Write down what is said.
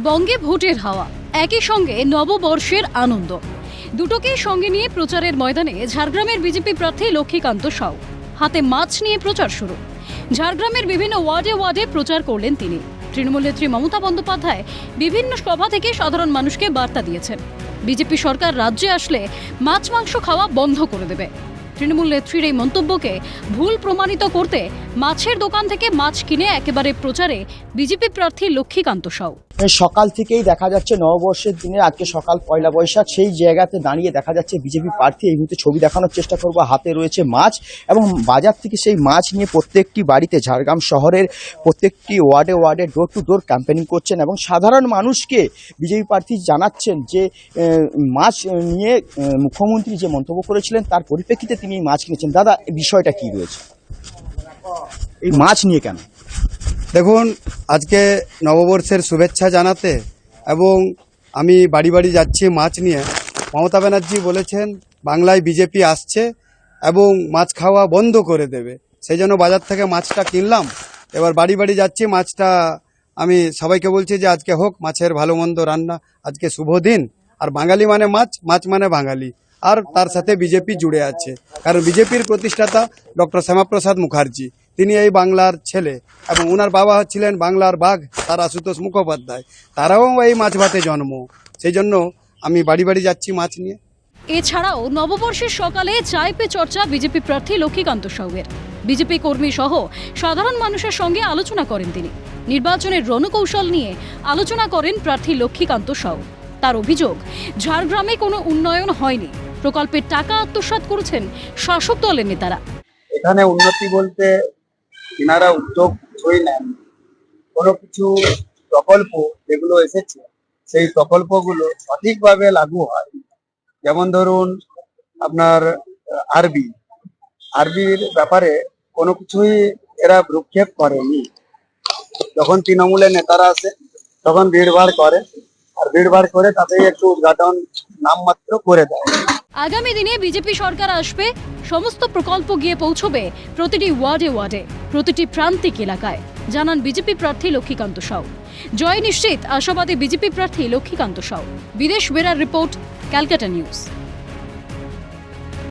বঙ্গে ভোটের হাওয়া, একই সঙ্গে নববর্ষের আনন্দ, দুটোকেই সঙ্গে নিয়ে প্রচারের ময়দানে ঝাড়গ্রামের বিজেপি প্রার্থী লক্ষ্মীকান্ত সাউ। হাতে মাছ নিয়ে প্রচার শুরু। ঝাড়গ্রামের বিভিন্ন ওয়ার্ডে ওয়ার্ডে প্রচার করলেন তিনি। তৃণমূল নেত্রী মমতা বন্দ্যোপাধ্যায় বিভিন্ন সভা থেকে সাধারণ মানুষকে বার্তা দিয়েছেন, বিজেপি সরকার রাজ্যে আসলে মাছ মাংস খাওয়া বন্ধ করে দেবে। তৃণমূল নেত্রীর এই মন্তব্যকে ভুল প্রমাণিত করতে মাছের দোকান থেকে মাছ কিনে একেবারে প্রচারে বিজেপি প্রার্থী লক্ষ্মীকান্ত সাউ। সকাল থেকেই দেখা যাচ্ছে নববর্ষের দিনে আজকে সকাল পয়লা বৈশাখ, সেই জায়গাতে দাঁড়িয়ে দেখা যাচ্ছে বিজেপি প্রার্থী এই মুহূর্তে ছবি দেখানোর চেষ্টা করবো। হাতে রয়েছে মাছ এবং বাজার থেকে সেই মাছ নিয়ে প্রত্যেকটি বাড়িতে, ঝাড়গ্রাম শহরের প্রত্যেকটি ওয়ার্ডে ওয়ার্ডে ডোর টু ডোর ক্যাম্পেনিং করছেন এবং সাধারণ মানুষকে বিজেপি প্রার্থী জানাচ্ছেন যে মাছ নিয়ে মুখ্যমন্ত্রী যে মন্তব্য করেছিলেন তার পরিপ্রেক্ষিতে তিনি এই মাছ কিনেছেন। দাদা, এই বিষয়টা কি রয়েছে, এই মাছ নিয়ে কেন? দেখুন, আজকে নববর্ষের শুভেচ্ছা জানাতে এবং আমি বাড়ি বাড়ি যাচ্ছি মাছ নিয়ে। মমতা ব্যানার্জি বলেছেন বাংলায় বিজেপি আসছে এবং মাছ খাওয়া বন্ধ করে দেবে, সেই জন্য বাজার থেকে মাছটা কিনলাম। এবার বাড়ি বাড়ি যাচ্ছি মাছটা, আমি সবাইকে বলছি যে আজকে হোক মাছের ভালো মন্দ রান্না, আজকে শুভ দিন। আর বাঙালি মানে মাছ, মাছ মানে বাঙালি, আর তার সাথে বিজেপি জুড়ে আছে। কারণ বিজেপির প্রতিষ্ঠাতা ডক্টর শ্যামাপ্রসাদ মুখার্জি, তিনি এই বাংলার ছেলে এবং ওনার বাবা ছিলেন বাংলার বাঘ তার আশুতোষ মুখোপাধ্যায়, তারাও এই মাছ ভাতে জন্ম। সেই জন্য আমি বাড়ি বাড়ি যাচ্ছি মাছ নিয়ে। এছাড়াও নববর্ষের সকালে চায় পে চর্চা বিজেপি প্রার্থী লক্ষ্মীকান্ত সাউয়ের। বিজেপি কর্মী সহ সাধারণ মানুষের সঙ্গে আলোচনা করেন তিনি। নির্বাচনের রণকৌশল নিয়ে আলোচনা করেন প্রার্থী লক্ষ্মীকান্ত সাউ। তার অভিযোগ, ঝাড়গ্রামে কোনো উন্নয়ন হয়নি, প্রকল্পের টাকা আত্মসাৎ করেছেন শাসক দলের নেতারা। এখানে উন্নতি বলতে এনারা উদ্যোগ কিছুই নেন। কোনো কিছু প্রকল্প যেগুলো এসেছে সেই প্রকল্পগুলো সঠিকভাবে লাগু হয়। যেমন ধরুন আপনার আরবির ব্যাপারে কোনো কিছুই এরা ভ্রুক্ষেপ করেনি। যখন তৃণমূলের নেতারা আসে তখন ভিড়ভাড় করে, আর ভিড়ভাড় করে তাতেই একটু উদ্ঘাটন নামমাত্র করে দেয়। আগামী দিনে বিজেপি সরকার আসবে, সমস্ত প্রকল্প গিয়ে পৌঁছবে প্রতিটি ওয়ার্ডে ওয়ার্ডে, প্রতিটি প্রান্তিক এলাকায়, জানান বিজেপি প্রার্থী লক্ষ্মীকান্ত সাউ। জয় নিশ্চিত, আশাবাদী বিজেপি প্রার্থী লক্ষ্মীকান্ত সাউ। বিদেশ বেরার রিপোর্ট, ক্যালকাটা নিউজ।